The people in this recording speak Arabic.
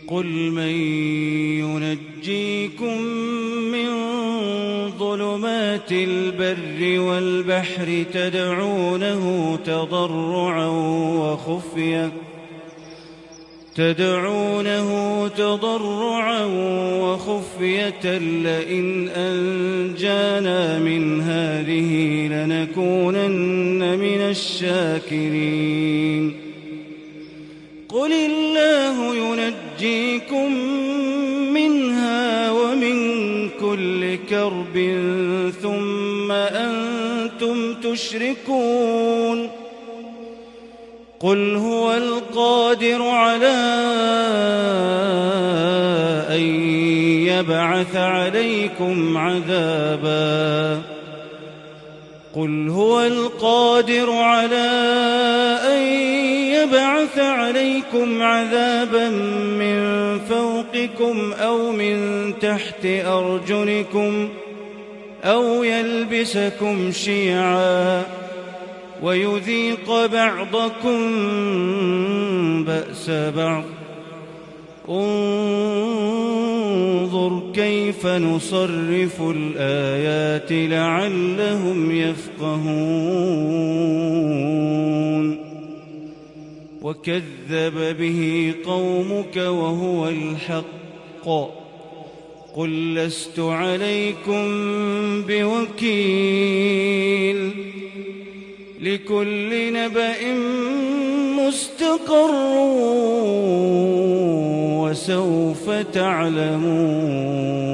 قل من ينجيكم من ظلمات البر والبحر تدعونه تضرعا وخفية لئن أنجانا من هذه لنكونن من الشاكرين قل الله ينجيكم منها ومن كل كرب ثم أنتم تشركون قل هو القادر على أن يبعث عليكم عذابا من فوقكم أو من تحت أرجلكم أو يلبسكم شيعا ويذيق بعضكم بأس بعض انظر كيف نصرف الآيات لعلهم يفقهون وكذب به قومك وهو الحق قل لست عليكم بوكيل لكل نبأ مستقر وسوف تعلمون.